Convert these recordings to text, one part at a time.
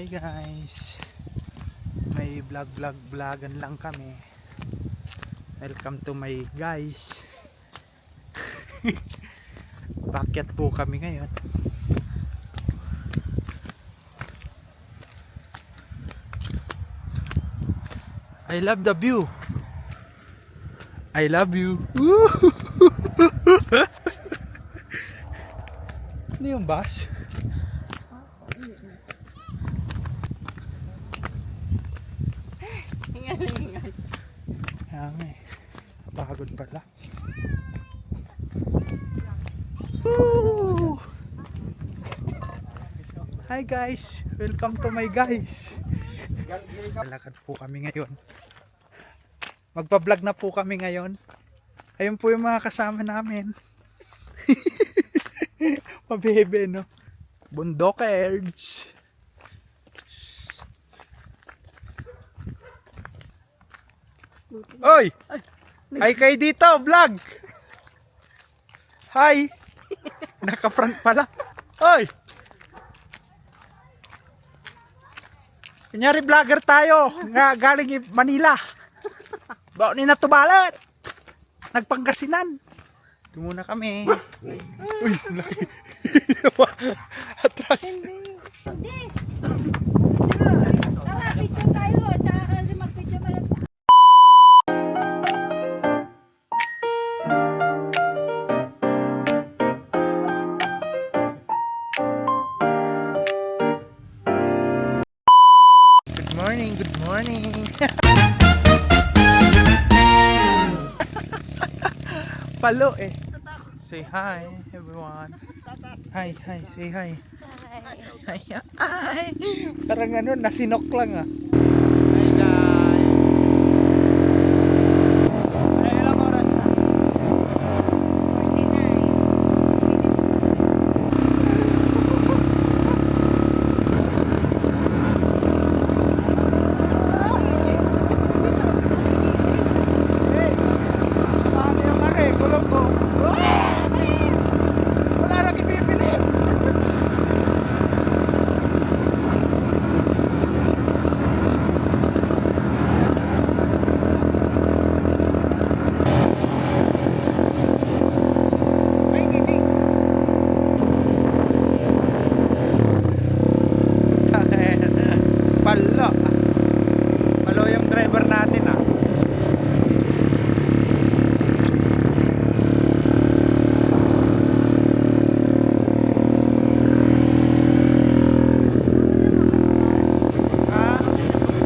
Hi guys, may vlogan lang kami. Welcome to my guys. Pakyat po kami ngayon. I love the view. I love you. Ano yung bus? Hingal. Kaya nga eh. Pagod pala. Woo! Hi guys! Welcome to my guys! Lalakad po kami ngayon. Magpa-vlog na po kami ngayon. Ayun po yung mga kasama namin. Pabebe, no? Bundokers! Oy! Hi kayo dito, vlog! Hi! Naka-front pala. Oy! Kunyari vlogger tayo nga galing Manila. Baon ni natubalat. Nagpangkasinan. Ito muna kami. Uy, laki. Atras. Hindi. Tara, picture tayo. Tsaka kasi mag-picture tayo. Good morning. Palo eh. Say hi everyone. Hi, say hi. Hi. Hi. Parang ano, nasinok lang ah. Hi guys. Ay, ilang oras na? 49. Palo yung driver natin ah.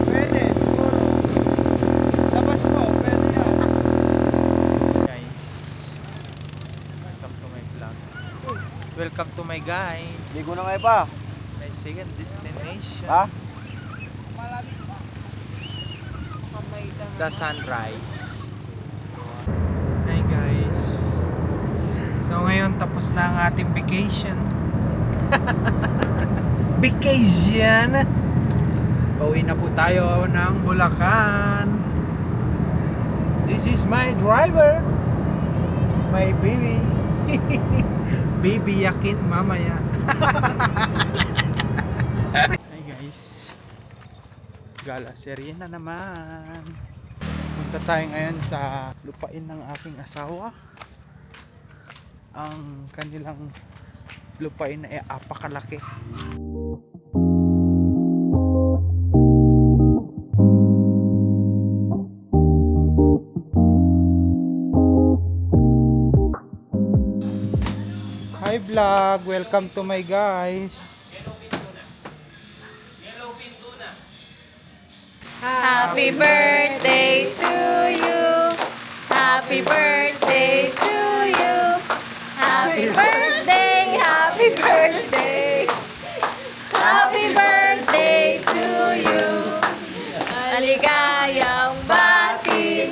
Pwede siguro. Labas mo, pwede yan. Guys, welcome to my vlog. Welcome to my guys. Ligo na ngayon pa. My second destination. Ha? The sunrise. Hi guys. So ngayon tapos na ang ating vacation. Vacation. Pauwi na po tayo ng Bulacan. This is my driver. My baby. Baby yakin mamaya. Hi guys. Gala serye na naman. Punta tayo ngayon sa lupain ng aking asawa. Ang kanilang lupain ay apakalaki. Hi vlog, welcome to my guys. Happy birthday to you. Happy birthday to you. Happy birthday, happy birthday. Happy birthday to you. Maligayang bati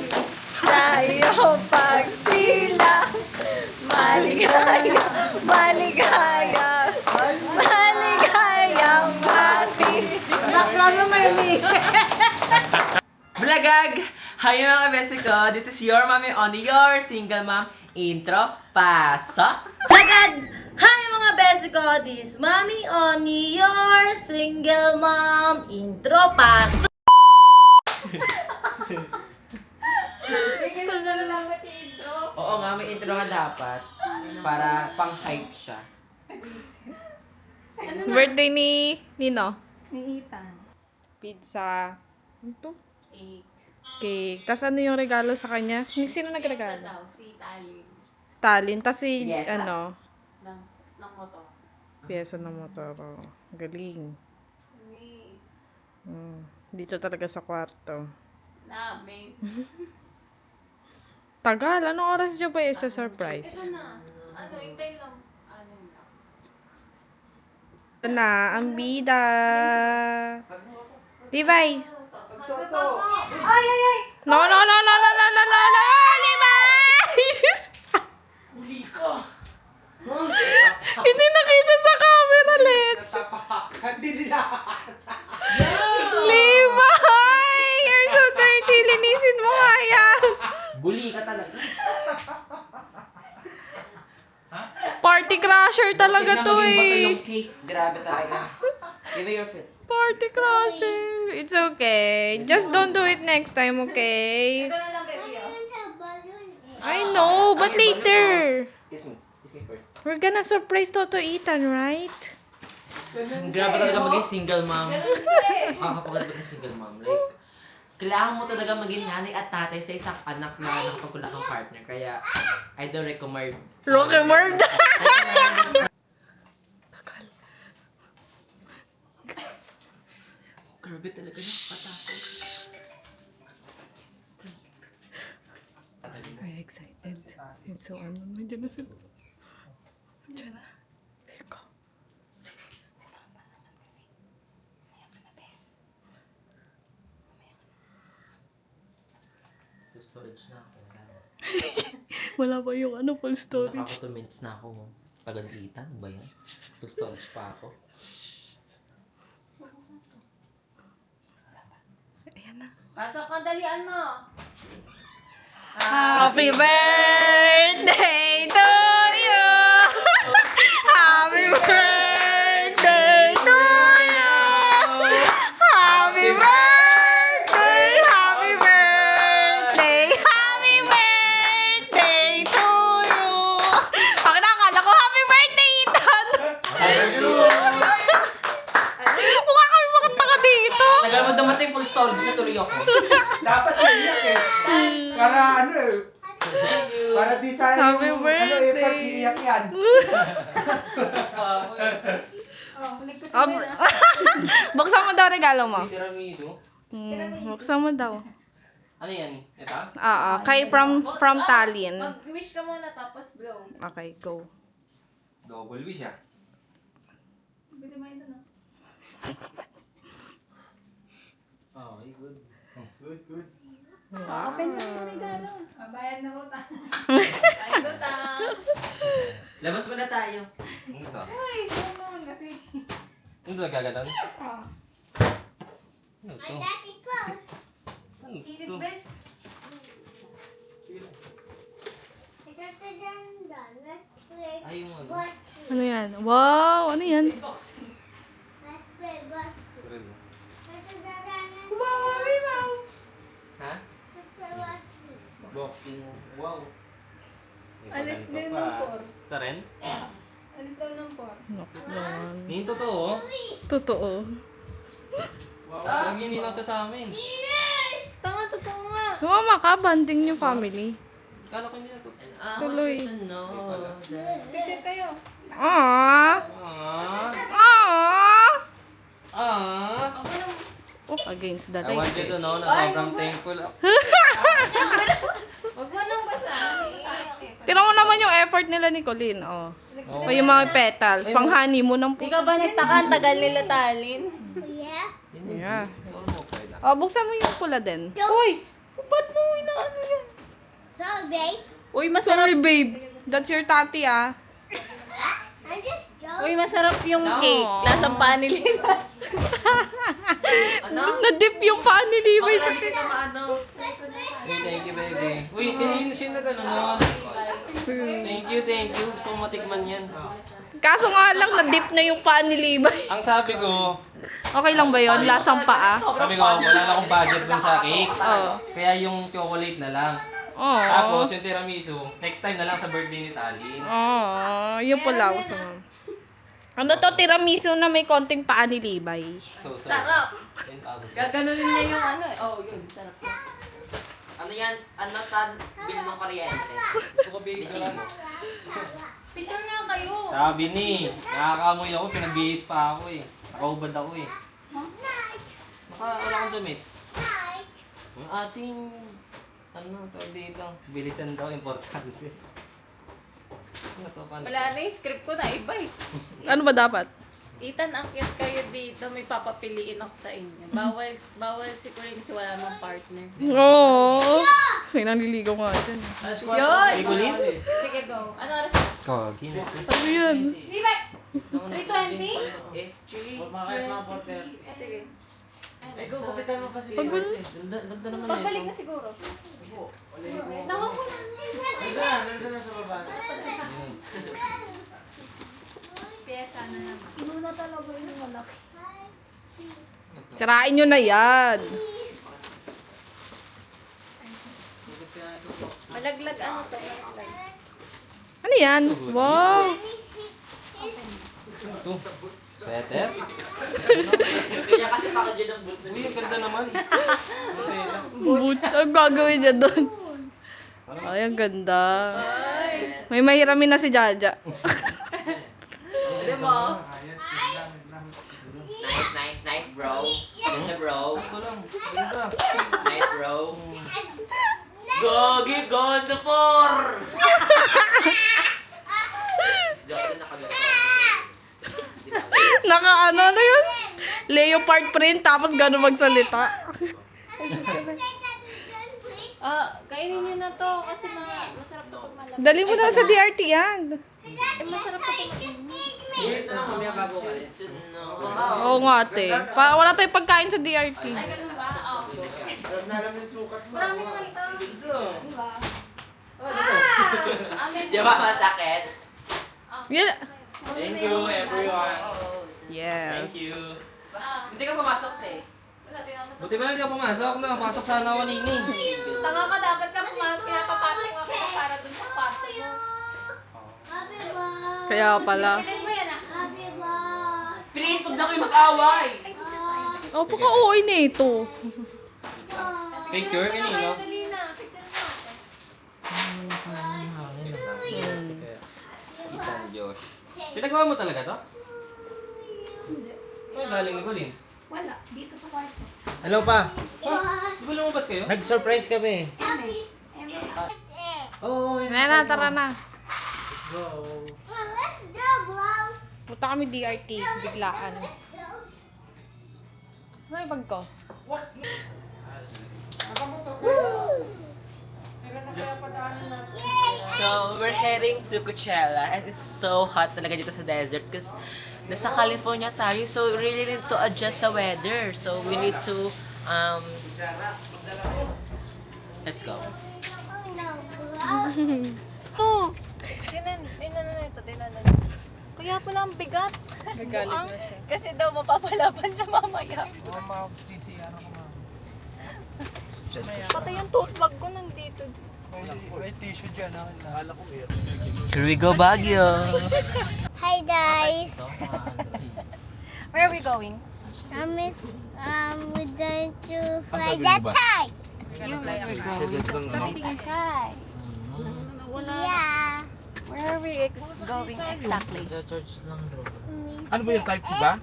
sa iyong pagsilang. Maligayang bati. Bakla naman yun eh. Blagag! Hi mga kabesi ko! This is your mommy on your single mom intro. Pasok! Agad! Hi mga best ko, this Mommy Oni, your single mom intro pack. Oo nga, may intro nga dapat. Para pang-hype siya. Birthday ni Nino. Ni Ethan. Pizza. Ano to? Cake. Tapos ano yung regalo sa kanya? Sino nagregalo? Si Tali. Stalin. Tapos si, Pyesa. ano, Ng motor. pyesa ng motor. Oh, galing. Dito talaga sa kwarto. Namin. Tagal. Anong oras niyo ba sa surprise? Ano, hintay lang. Ano lang. Ito na, ang bida. Levi. Ay, ay, ay! No, no, no, no, no, no, no, no, no, Levi! Huli ko! Hindi nakita sa camera, Let. Natapakan din nila. Levi! You're so dirty. Linisin mo nga yan. Bully ka talaga. Party crasher talaga Tingnan to mo yung bato eh. yung cake. Grabe talaga. Give me your fit. Party crasher. It's okay. Just don't do it next time, okay? Ito na lang, baby. I know, but later. Kiss me. Kiss me first. We're gonna surprise Toto Ethan, right? Grabe talaga maging single mom. Makakapagod maging single mom. Like, kailangan mo talaga maging nanay at tatay sa isang anak na nakapagula kang partner. Kaya, I don't recommend. Rocky Murd. Grabe talaga nakakatakot. Very excited. It's so ano, nandiyan na sila. Nandiyan na. Let's go. Full storage na ako. Wala pa yung ano, full storage. Nakaka 2 minutes na ako. Tagal-itan ba yan? Full storage pa ako. Ayan na. Pasok ka, dalian mo. Happy birthday to you! Happy birthday to you! Happy birthday! Happy birthday! Happy birthday to you! Bakit nakakala ko happy birthday, Ethan? Mukha kami makataka dito. Tagal mo dumating full storage na tuloy ako. Dapat iiyak eh. Para ano eh. Para di sayang Happy yung birthday. effort iiyak yan. Oh, likod Ah, ko na. Buksan mo daw regalo mo. Tiramisu? Buksan mo daw. Ano yan? Ito? Oo, kay from Tallinn. Mag-wish ka muna tapos blow. Okay, go. Double wish ah. Bili mo ito na. Oh, good. Good, good. Open mo yung regalo. Bayad na utang. Ay, ta. Labas muna tayo. Ano to? Ay, naman kasi. Ano to gaganon? Oh. Ano to? Ano Init to? best. Ay, yung ano? Ano yan? Wow, ano yan? Ha? Boxing. Wow. Alis din ng por. Ito rin? Alis daw ng por. Nox naman. Hindi yung totoo. Totoo. Wow. Lagi hindi nasa sa amin. Tanga, totoo nga. Sumama ka, banding yung family. Kala ko hindi na to. Tuloy. Picture kayo. Aww. Ah. Aww. Ah. Oh, against the I want light. you to know na sobrang thankful ako. Huwag mo nang basahin. Tira mo naman yung effort nila ni Colleen. Oh. O yung mga petals. Pang honeymoon ng Di ka ba nagtaka ang tagal nila talin? Yeah. So, ano okay lang. Oh, buksan mo yung pula din. Uy! Ba't mo inaano yan? Uy, masarap. Sorry, babe. That's your tati, ah. Uy, masarap yung No. cake. Lasang paniliman. Ano? Na-dip yung paa ni Levi sa Hindi kita maano. Thank you, baby. Uy, kanina siya na gano'n. Thank you, thank you. Gusto ko matikman yan. Kaso nga lang, na-dip na yung paa ni Libay. Ang sabi ko, Okay lang ba yun? Lasang paa? sabi ko, wala na akong budget dun sa cake. Oo. Kaya yung chocolate na lang. Oo. Tapos yung tiramisu, next time na lang sa birthday ni Tali. Oo. Yun pala ako sa mga. Ano to, tiramisu na may konting paa ni Libay. So, Sarap! 10,000. Gaganunin niya yung ano eh. Oh, yun. Sarap. Ano yan? Ano tan? Bill ng kuryente. Gusto ko bigay ka lang. Picture nga kayo. Sabi ni, nakakamoy ako, pinagbihis pa ako eh. Nakaubad ako eh. Wala kang damit. Yung ating, ano, tawag dito, bilisan daw, importante. Ano to, paano? Wala na yung script ko na iba eh. Ano ba dapat? Ethan, akyat kayo dito. May papapiliin ako sa inyo. Bawal si Kuring kasi wala namang partner. Oo. May nanliligaw nga dyan. Yun! Igulin? Sige, go. Ano oras? Kagi. Ano yan? 3:20? It's 3:20. Sige. Ay, gugupitan mo kasi. Pagulo. Ganda naman Pagbalik na siguro. Nako na. Nandun na sa baba. Inuna talaga yung malaki. Sirain nyo na yan. Malaglag ano to? Malaglag. Ano yan? Wow. Ito. Sweater? Kaya kasi package ng boots. Uy, ang ganda naman. Boots. Ang gagawin niya doon? Ay, ang ganda. May mahiramin na si Jaja. Di ba? Nice, bro. Ganda, bro. Ito lang. Ganda. Nice, bro. Gogi, ganda por! Diyan ka nakaganda. Naka ano na yun? Leopard print tapos gano'n magsalita. Kainin nyo na to kasi masarap to pag malaki. Dali mo na sa DRT yan. Masarap to pag Oo nga ate. Wala tayong pagkain sa DRT. Ay, ganun ba? Marami naman ito. Di ba masakit? Yeah. Thank you, everyone. Yes. Thank you. Hindi ka pumasok, te. Buti ba lang di ako pumasok? Nakapasok sana ako kanina eh. Tanga ka, dapat ka pumasok. Pinapapatay mo ako para dun sa pato mo. Kaya pala. Pilit mo yan ah. Please, huwag na kayo mag-away! Oh, paka-uwi na ito. Picture kanino? Dali na, picture mo. Kita ni Josh. Pinagawa mo talaga to? Ay, galing ni Colin. Wala, dito sa kwarto. Hello pa. Di ba lumabas kayo? Nag-surprise kami. Oo, Tara na, tara na. let's go. Punta kami DRT. Biglaan. Ano yung bag ko? So, we're heading to Coachella and it's so hot talaga dito sa desert kasi nasa California tayo so we really need to adjust sa weather. So, we need to, let's go. Dinala. Kaya pala ang bigat. Nagalit na siya. Kasi daw mapapalaban siya mamaya. Stress na Pati yung tote bag ko nandito. May tissue dyan. Akala ko meron. Here we go, Baguio! Hi guys, Where are we going? we're going to fly that kite. Hi. Yeah. Where are we going exactly? Ano ba yung type C ba?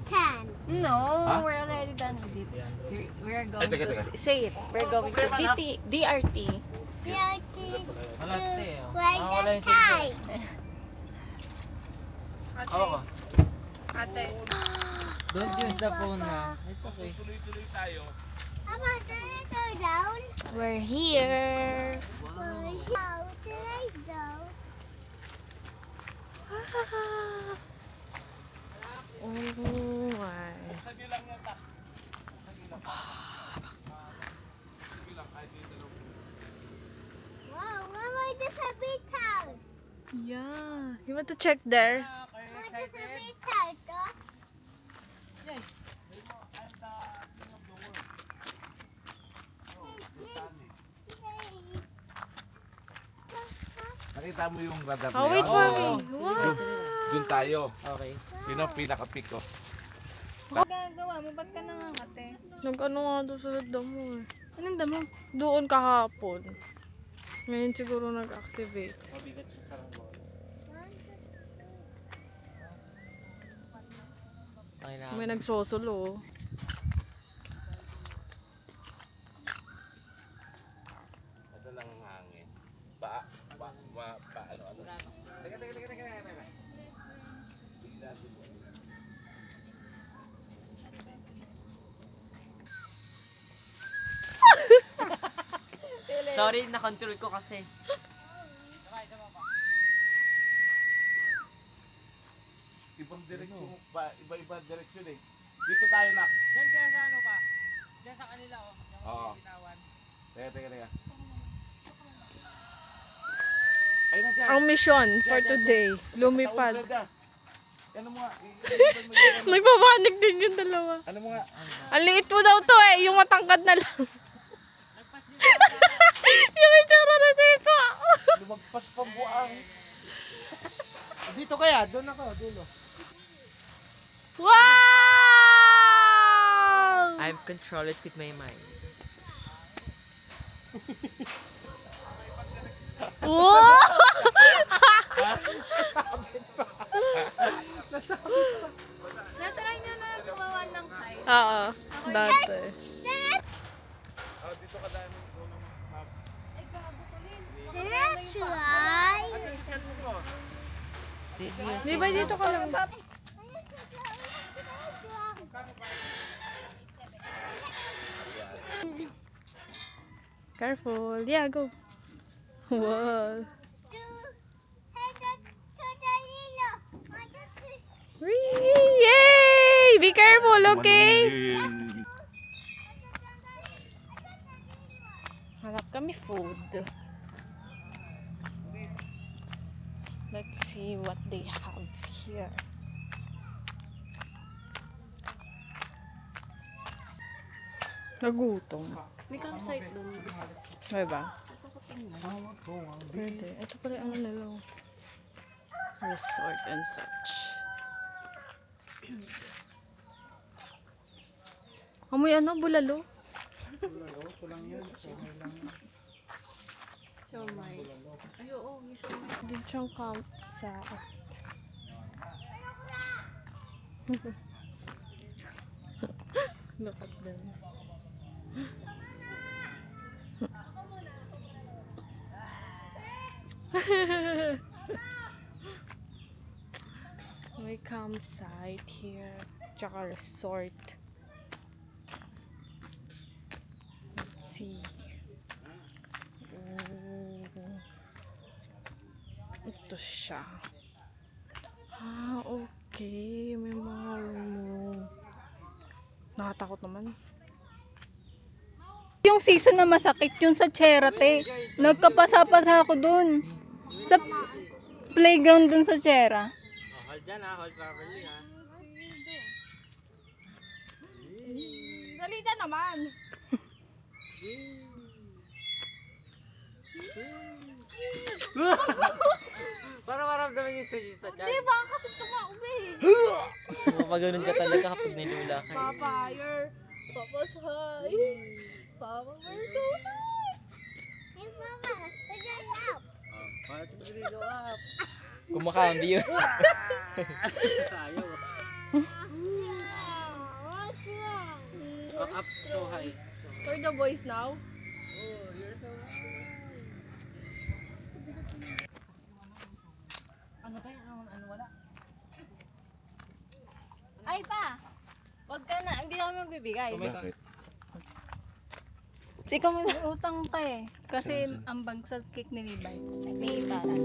10. No, we're already done with it. We're going teka. to say it. We're going to DRT. We are to fly that kite. Ate. Don't use the phone na. It's okay. Papa, turn it down. We're here. How did I go? Oh my. Wow, Mama, this a big town. Yeah. You want to check there? Nakita mo yung radar na Oh, wait yun? for me. Wow. Doon tayo. Okay. Sino ang pinaka-pick ko? Gagawa mo, ba't ka nangangate? Nag-ano nga doon sa damo eh. Anong damo? Doon kahapon. Ngayon siguro nag-activate. Mabigat sa saranggola. Okay na. May nagsosolo. Nasa lang ang hangin. Ano. Teka. Sorry, na-control ko kasi. Ibang direksyon, iba-iba direksyon eh. Dito tayo na. Diyan kaya sa ano pa? Diyan sa kanila oh. Yung Oo. bitawan. Teka. Ayun na dyan. Ang mission for today, lumipad. Taon na. Ano mo nga? Iiban mo yun. Nagpapanik din yung dalawa. Ano mo nga? Ang liit mo daw to eh, yung matangkad na lang. Yung itsura na dito. Lumagpas pa buang. Dito kaya, doon ako, dulo. Wow! I'm control it with my mind. Wow! Natry niyo na gumawa ng kite. Oo, dati. Oh, dito ka dami. That's right. Asan yung cellphone mo? Stay here. Di ba dito ka lang? Careful. Yeah, go. Wow. Whee! Yay! Be careful, okay? Hanap kami food. Let's see what they have here. Nagutom. May campsite doon. May ba? Pwede. Ito pala ang nila. Resort and such. Amoy ano? Bulalo? Siomay. Ay, oo, yung siomay. Dito siyang campsite. Look at them. May campsite here. Tsaka resort. Let's see. Ito siya. Ah, okay. May mga room. Nakatakot naman. Yung season na masakit, yung sa Cherate. Nagkapasa-pasa ako dun. Sa playground dun sa Chera. Hold dyan ha, hold properly ha. Salita naman. Para maramdaman yung sa dyan. Baka kasi tumaube. Mapaganon ka talaga kapag nilula ka. Fire. Papa's high. Papa, we're so high. Kumakambi yun. Ayaw. Up so high. For the boys now. Ay pa! Wag ka na, hindi ako magbibigay. Bakit? Ikaw may utang ka eh. Kasi ang bag sa cake ni Levi. May ibaran.